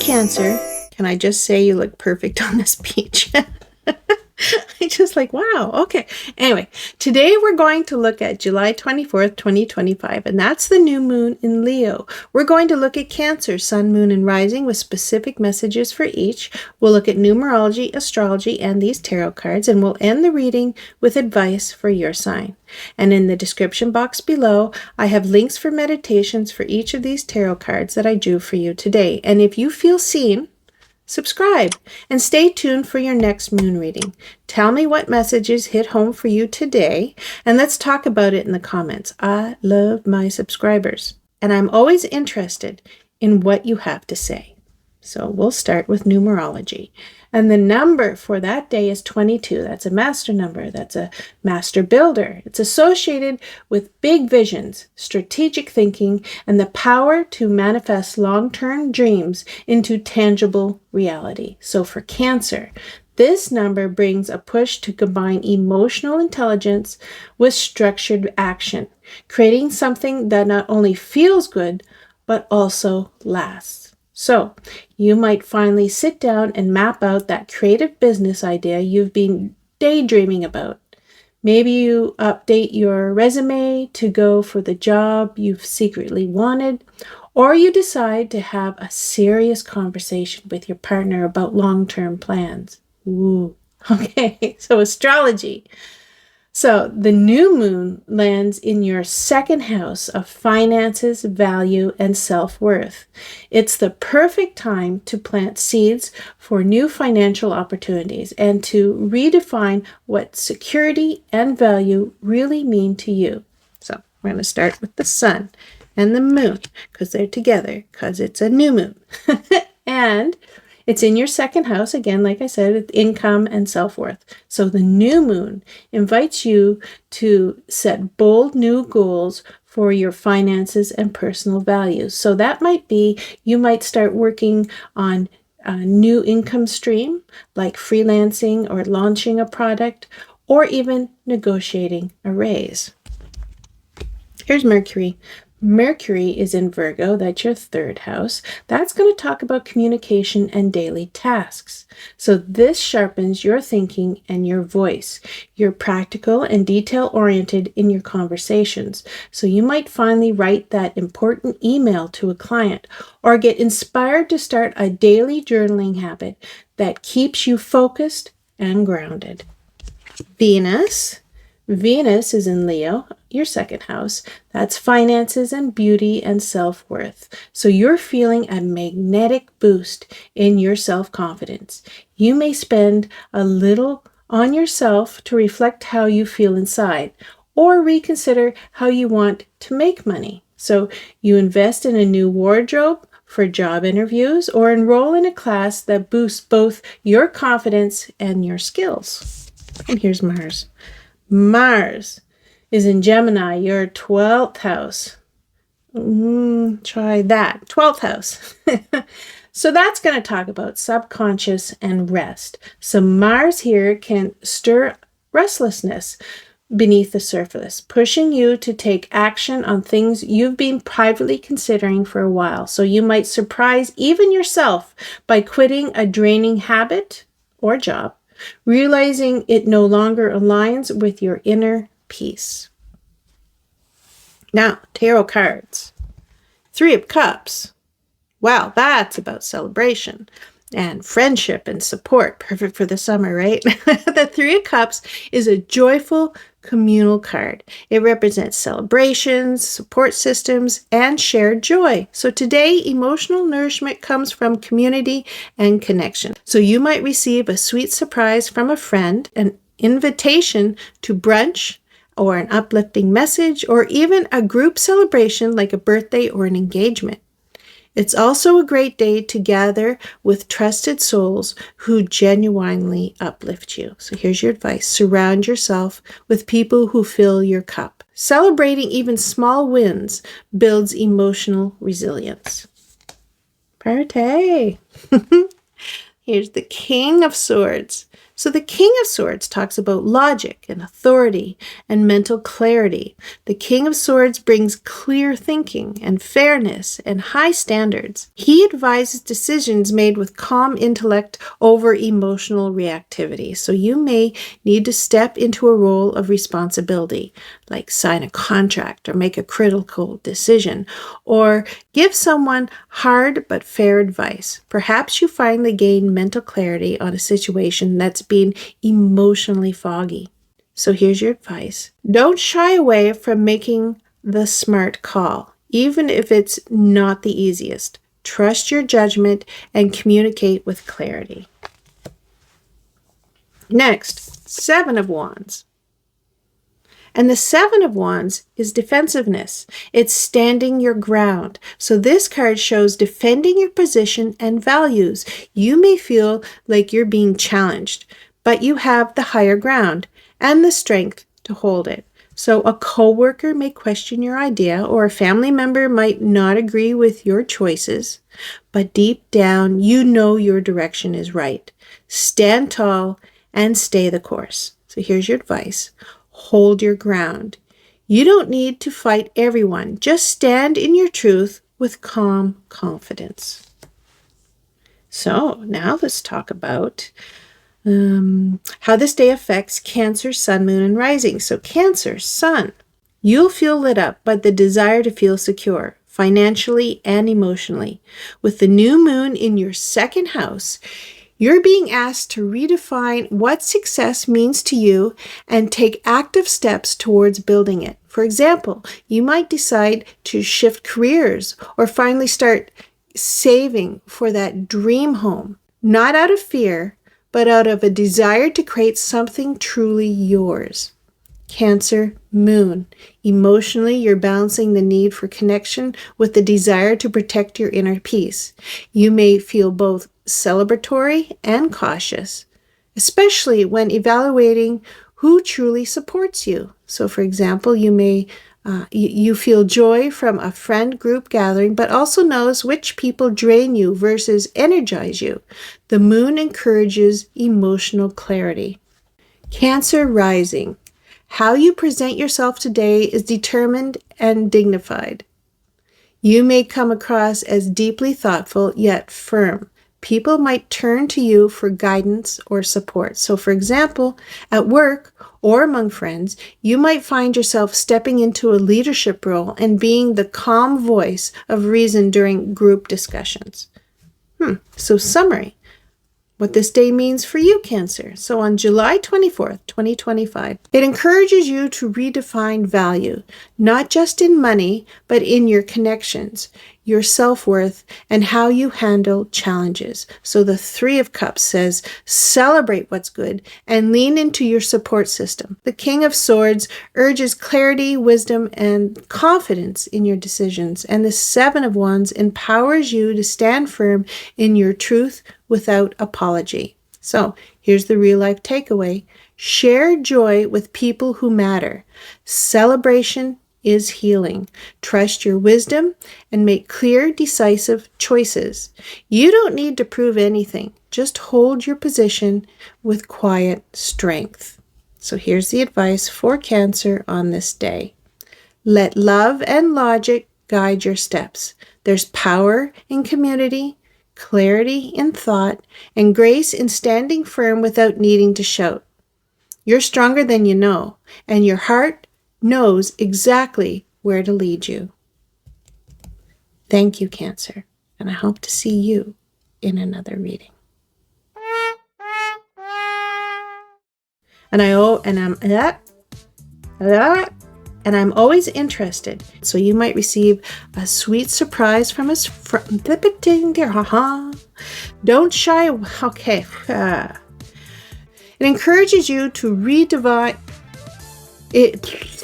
Cancer, can I just say you look perfect on this beach? I just like, wow, okay. Anyway, today we're going to look at July 24th, 2025, and that's the new moon in Leo. We're going to look at Cancer, sun, moon, and rising with specific messages for each. We'll look at numerology, astrology, and these tarot cards, and we'll end the reading with advice for your sign. And in the description box below, I have links for meditations for each of these tarot cards that I drew for you today. And if you feel seen, subscribe and stay tuned for your next moon reading. Tell me what messages hit home for you today, and let's talk about it in the comments. I love my subscribers, and I'm always interested in what you have to say. So we'll start with numerology. And the number for that day is 22. That's a master number. That's a master builder. It's associated with big visions, strategic thinking, and the power to manifest long-term dreams into tangible reality. So for Cancer, this number brings a push to combine emotional intelligence with structured action, creating something that not only feels good, but also lasts. So you might finally sit down and map out that creative business idea you've been daydreaming about. Maybe you update your resume to go for the job you've secretly wanted, or you decide to have a serious conversation with your partner about long-term plans. Ooh, okay, so astrology. So the new moon lands in your second house of finances, value, and self-worth. It's the perfect time to plant seeds for new financial opportunities and to redefine what security and value really mean to you. So we're going to start with the sun and the moon because they're together because it's a new moon. And it's in your second house, again, like I said, with income and self-worth. So the new moon invites you to set bold new goals for your finances and personal values. So that might be, you might start working on a new income stream, like freelancing or launching a product, or even negotiating a raise. Here's Mercury. Mercury is in Virgo, that's your third house. That's going to talk about communication and daily tasks. So this sharpens your thinking and your voice. You're practical and detail-oriented in your conversations. So you might finally write that important email to a client or get inspired to start a daily journaling habit that keeps you focused and grounded. Venus is in Leo, your second house. That's finances and beauty and self-worth. So you're feeling a magnetic boost in your self-confidence. You may spend a little on yourself to reflect how you feel inside, or reconsider how you want to make money. So you invest in a new wardrobe for job interviews, or enroll in a class that boosts both your confidence and your skills. And here's Mars. Mars is in Gemini, your 12th house. Try that. 12th house. So that's going to talk about subconscious and rest. So Mars here can stir restlessness beneath the surface, pushing you to take action on things you've been privately considering for a while. So you might surprise even yourself by quitting a draining habit or job, realizing it no longer aligns with your inner peace. Now, tarot cards. Three of Cups. Wow, that's about celebration and friendship and support. Perfect for the summer, right? The Three of Cups is a joyful communal card. It represents celebrations, support systems, and shared joy. So today, emotional nourishment comes from community and connection. So you might receive a sweet surprise from a friend, an invitation to brunch, or an uplifting message, or even a group celebration like a birthday or an engagement. It's also a great day to gather with trusted souls who genuinely uplift you. So here's your advice. Surround yourself with people who fill your cup. Celebrating even small wins builds emotional resilience. Party! Here's the King of Swords. So the King of Swords talks about logic and authority and mental clarity. The King of Swords brings clear thinking and fairness and high standards. He advises decisions made with calm intellect over emotional reactivity. So you may need to step into a role of responsibility, like sign a contract or make a critical decision, or give someone hard but fair advice. Perhaps you finally gain mental clarity on a situation that's been emotionally foggy. So here's your advice. Don't shy away from making the smart call, even if it's not the easiest. Trust your judgment and communicate with clarity. Next, Seven of Wands. And the Seven of Wands is defensiveness. It's standing your ground. So this card shows defending your position and values. You may feel like you're being challenged, but you have the higher ground and the strength to hold it. So a coworker may question your idea, or a family member might not agree with your choices, but deep down, you know your direction is right. Stand tall and stay the course. So here's your advice. Hold your ground. You don't need to fight everyone. Just stand in your truth with calm confidence. So now let's talk about how this day affects Cancer, Sun, Moon, and Rising. So Cancer, Sun, you'll feel lit up by the desire to feel secure, financially and emotionally. With the new moon in your second house, you're being asked to redefine what success means to you and take active steps towards building it. For example, you might decide to shift careers or finally start saving for that dream home, not out of fear, but out of a desire to create something truly yours. Cancer, Moon. Emotionally, you're balancing the need for connection with the desire to protect your inner peace. You may feel both celebratory and cautious, especially when evaluating who truly supports you. So, for example, you may you feel joy from a friend group gathering, but also knows which people drain you versus energize you. The moon encourages emotional clarity. Cancer rising. How you present yourself today is determined and dignified. You may come across as deeply thoughtful yet firm. People might turn to you for guidance or support. So, for example, at work or among friends, you might find yourself stepping into a leadership role and being the calm voice of reason during group discussions. So, summary. What this day means for you, Cancer. So on July 24th, 2025, it encourages you to redefine value, not just in money, but in your connections, your self-worth, and how you handle challenges. So the Three of Cups says, celebrate what's good and lean into your support system. The King of Swords urges clarity, wisdom, and confidence in your decisions. And the Seven of Wands empowers you to stand firm in your truth without apology. So here's the real life takeaway. Share joy with people who matter. Celebration is healing. Trust your wisdom and make clear, decisive choices. You don't need to prove anything. Just hold your position with quiet strength. So here's the advice for Cancer on this day. Let love and logic guide your steps. There's power in community, clarity in thought, and grace in standing firm without needing to shout. You're stronger than you know, and your heart knows exactly where to lead you. Thank you, Cancer, and I hope to see you in another reading. And I'm always interested, so you might receive a sweet surprise from us. Don't shy. Okay. It encourages you to redefine it.